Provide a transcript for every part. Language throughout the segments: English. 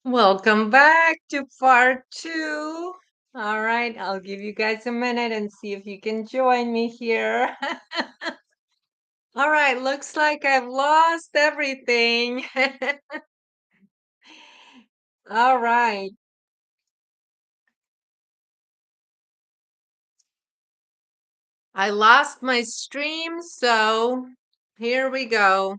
Welcome back to part two. All right, I'll give you guys a minute and see if you can join me here. All right, looks like I've lost everything. All right, I lost my stream, so here we go.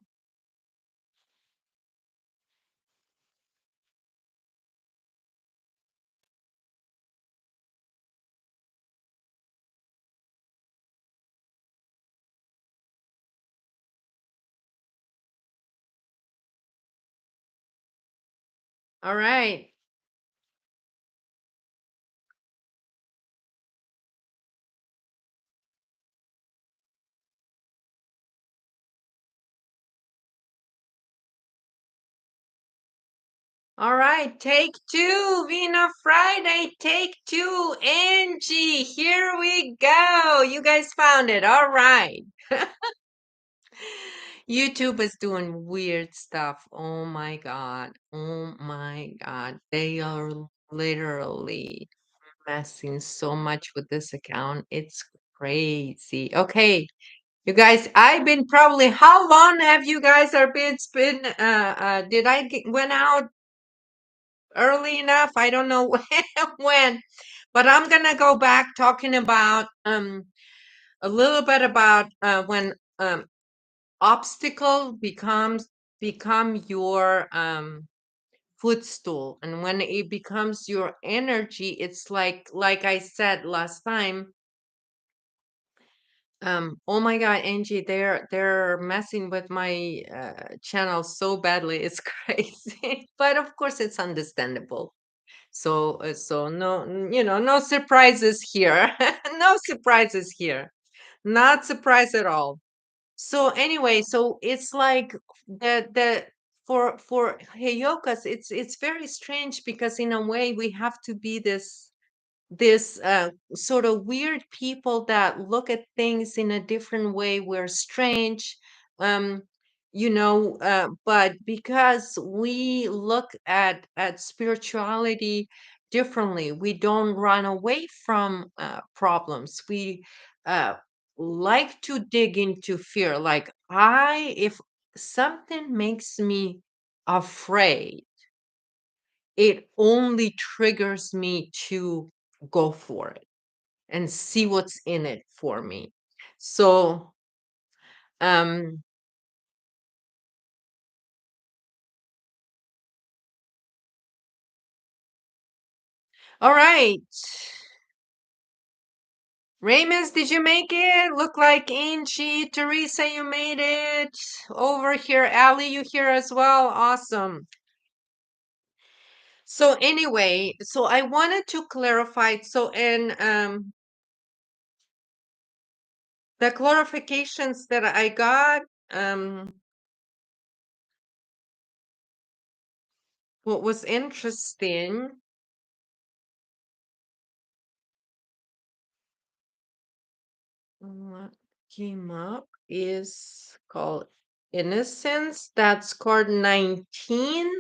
All right. All right, take two, Vina Friday, take two, Angie. Here we go. You guys found it. All right. YouTube is doing weird stuff. Oh my God. Oh my God. They are literally messing so much with this account. It's crazy. Okay. You guys, I've been probably, how long have you guys are been, it's been, did I went out early enough? I don't know when, but I'm gonna go back talking about, a little bit about, when, obstacle become your footstool, and when it becomes your energy, it's like I said last time. Oh my God, Angie, they're messing with my channel so badly, it's crazy. But of course it's understandable. So no, no surprises here. No surprises here, not surprised at all. So anyway, so it's like the for Heyokas, it's very strange because in a way we have to be this sort of weird people that look at things in a different way. We're strange, um, but because we look at spirituality differently, we don't run away from problems. We uh, like to dig into fear. Like if something makes me afraid, it only triggers me to go for it and see what's in it for me. So, um, all right. Ramus, did you make it? Look like Angie, Teresa, you made it. Over here, Ali, you here as well. Awesome. So anyway, so I wanted to clarify. So in the clarifications that I got, um, what was interesting, what came up is called innocence. That's card 19,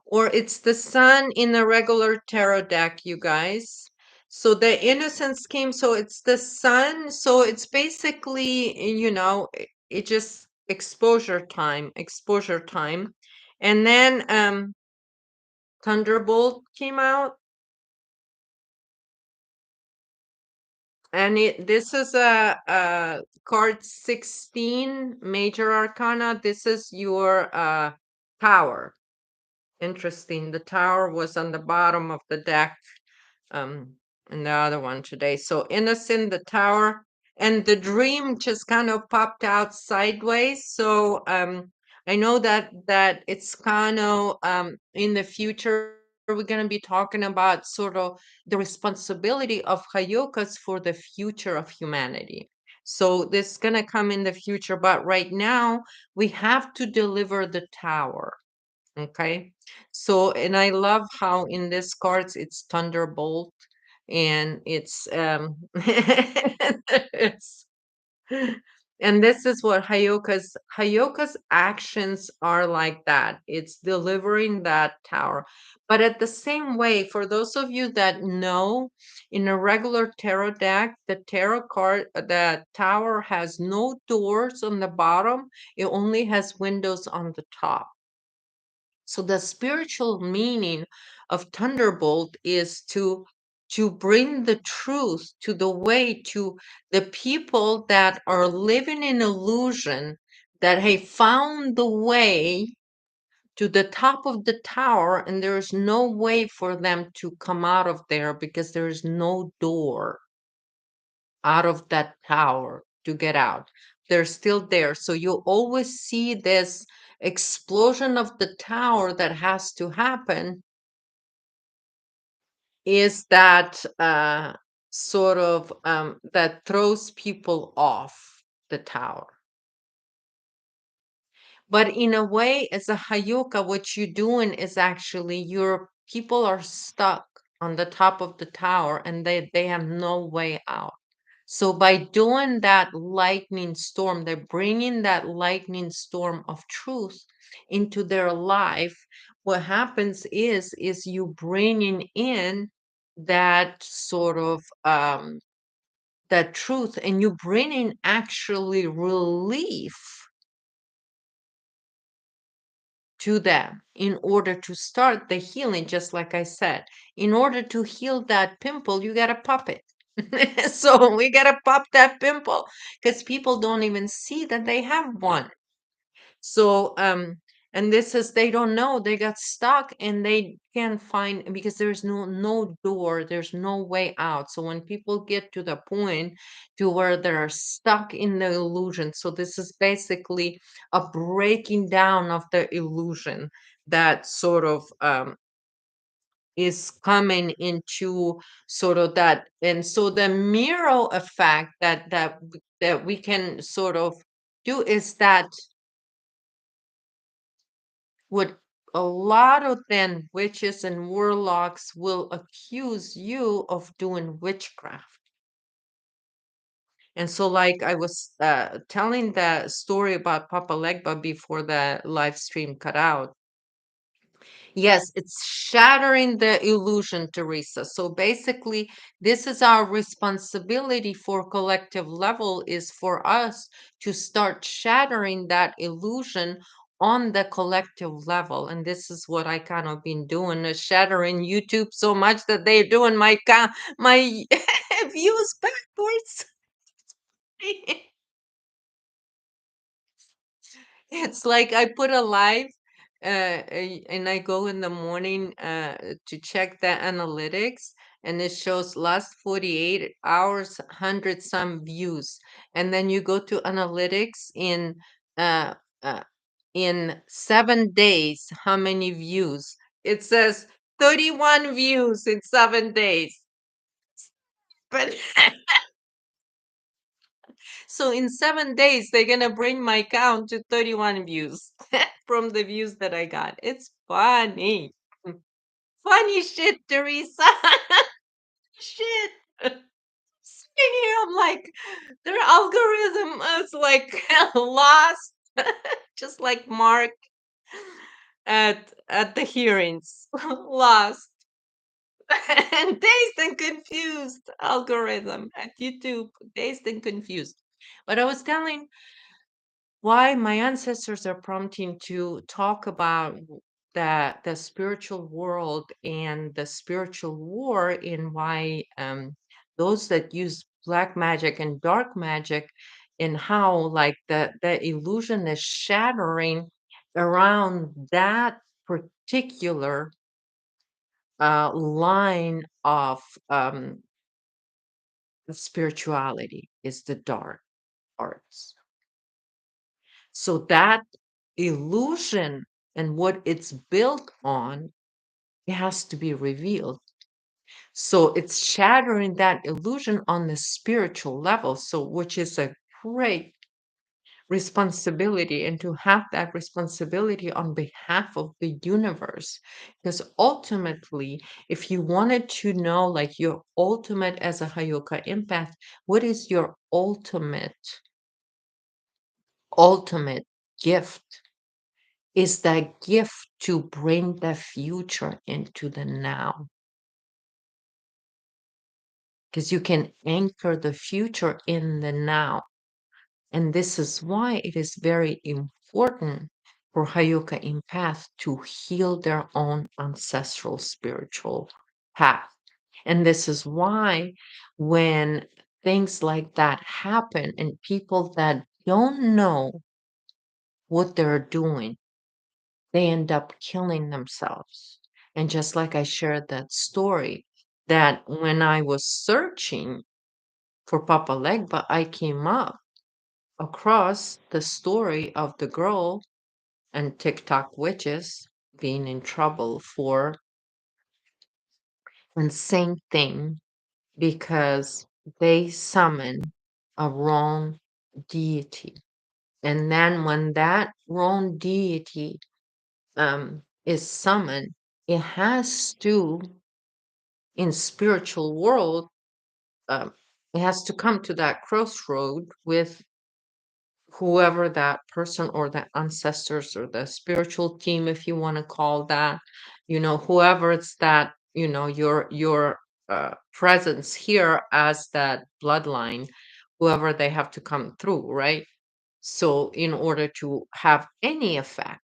or it's the sun in a regular tarot deck, you guys. So the innocence came, so it's the sun. So it's basically, it just exposure time. And then Thunderbolt came out. And this is a card 16, Major Arcana. This is your tower. Interesting. The tower was on the bottom of the deck, um, and the other one today. So innocent, the tower, and the dream just kind of popped out sideways. So I know that it's kind of in the future we're going to be talking about sort of the responsibility of Hayokas for the future of humanity. So this is going to come in the future, but right now we have to deliver the tower. Okay. So, and I love how in this cards it's Thunderbolt, and it's it's And this is what Hayoka's actions are like that. It's delivering that tower. But at the same way, for those of you that know, in a regular tarot deck, the tarot card, the tower has no doors on the bottom. It only has windows on the top. So the spiritual meaning of thunderbolt is to bring the truth to the way to the people that are living in illusion, that have found the way to the top of the tower, and there's no way for them to come out of there because there's no door out of that tower to get out. They're still there. So you always see this explosion of the tower that has to happen, is that sort of that throws people off the tower. But in a way, as a Hayoka, what you're doing is actually your people are stuck on the top of the tower and they have no way out. So by doing that lightning storm, they're bringing that lightning storm of truth into their life. What happens is you bringing in that sort of that truth, and you bringing actually relief to them in order to start the healing. Just like I said, in order to heal that pimple, you got to pop it. So we got to pop that pimple because people don't even see that they have one. So, and this is, they don't know, they got stuck and they can't find, because there's no door, there's no way out. So when people get to the point to where they're stuck in the illusion, so this is basically a breaking down of the illusion that sort of is coming into sort of that. And so the mirror effect that we can sort of do is that what a lot of then witches and warlocks will accuse you of doing witchcraft. And so, like I was telling the story about Papa Legba before the live stream cut out. Yes, it's shattering the illusion, Teresa. So basically, this is our responsibility for collective level, is for us to start shattering that illusion on the collective level. And this is what I kind of been doing, shattering YouTube so much that they're doing my views backwards. It's like I put a live, and I go in the morning to check the analytics, and it shows last 48 hours, 100 some views. And then you go to analytics uh, uh, in 7 days, how many views? It says 31 views in 7 days. But so in 7 days, they're gonna bring my count to 31 views from the views that I got. It's funny. Funny shit, Teresa. Shit. Sitting here, I'm like, their algorithm is like lost, just like Mark at the hearings, lost and dazed and confused algorithm at YouTube, dazed and confused. But I was telling why my ancestors are prompting to talk about the spiritual world and the spiritual war, and why those that use black magic and dark magic, and how like the illusion is shattering around that particular line of spirituality, is the dark arts. So that illusion and what it's built on, it has to be revealed. So it's shattering that illusion on the spiritual level. So, which is a great responsibility, and to have that responsibility on behalf of the universe. Because ultimately, if you wanted to know, like your ultimate as a Hayoka empath, what is your ultimate ultimate gift is that gift to bring the future into the now. Because you can anchor the future in the now. And this is why it is very important for Heyoka Empath to heal their own ancestral spiritual path. And this is why when things like that happen and people that don't know what they're doing, they end up killing themselves. And just like I shared that story, that when I was searching for Papa Legba, I came up across the story of the girl and TikTok witches being in trouble for the same thing because they summon a wrong deity. And then when that wrong deity is summoned, it has to, in spiritual world, um, it has to come to that crossroad with whoever that person or the ancestors or the spiritual team, if you want to call that, whoever it's that, your presence here as that bloodline, whoever they have to come through, right? So in order to have any effect.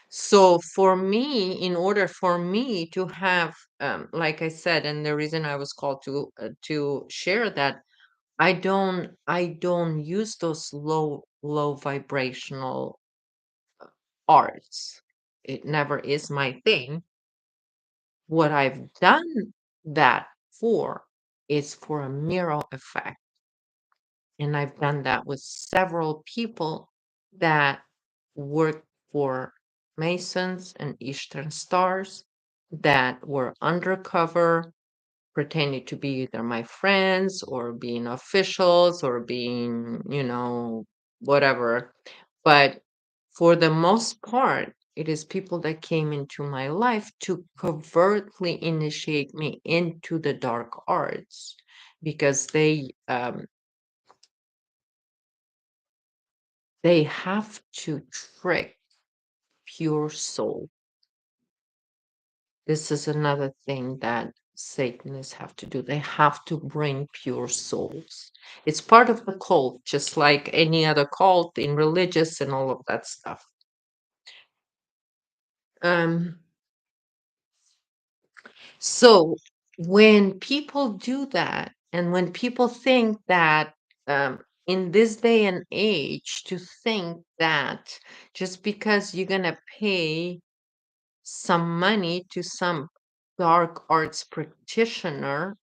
So for me, in order for me to have, like I said, and the reason I was called to share that, I don't use those low vibrational arts. It never is my thing. What I've done that for is for a mirror effect. And I've done that with several people that work for Masons and Eastern Stars that were undercover, pretending to be either my friends or being officials or being, whatever. But for the most part, it is people that came into my life to covertly initiate me into the dark arts because they have to trick pure soul. This is another thing that Satanists have to do. They have to bring pure souls. It's part of the cult, just like any other cult in religious and all of that stuff. Um, so when people do that, and when people think that in this day and age, to think that just because you're going to pay some money to some dark arts practitioner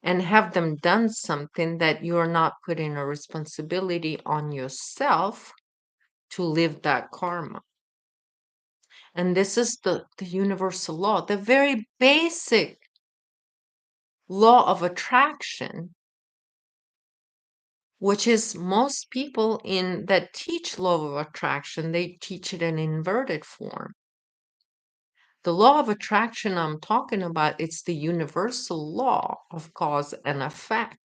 and have them done something, that you're not putting a responsibility on yourself to live that karma. And this is the universal law, the very basic law of attraction, which is most people in that teach law of attraction, they teach it in inverted form. The law of attraction I'm talking about, it's the universal law of cause and effect.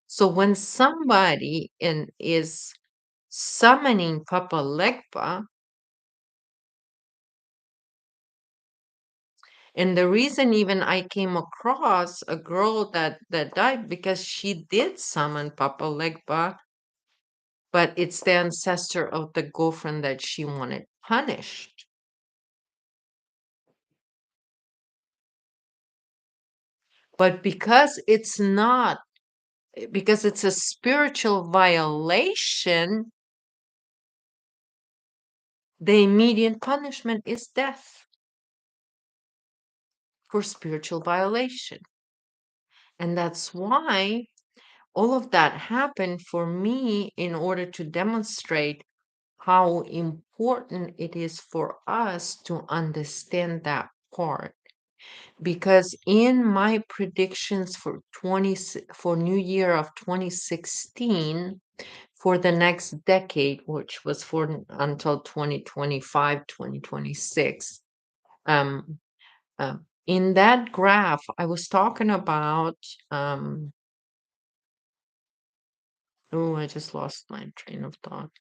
So when somebody is summoning Papa Legba, and the reason even I came across a girl that died because she did summon Papa Legba, but it's the ancestor of the girlfriend that she wanted punished. But because it's a spiritual violation, the immediate punishment is death for spiritual violation. And that's why all of that happened for me in order to demonstrate how important it is for us to understand that part. Because in my predictions for New Year of 2016, for the next decade, which was for until 2025, 2026, in that graph, I was talking about Oh, I just lost my train of thought.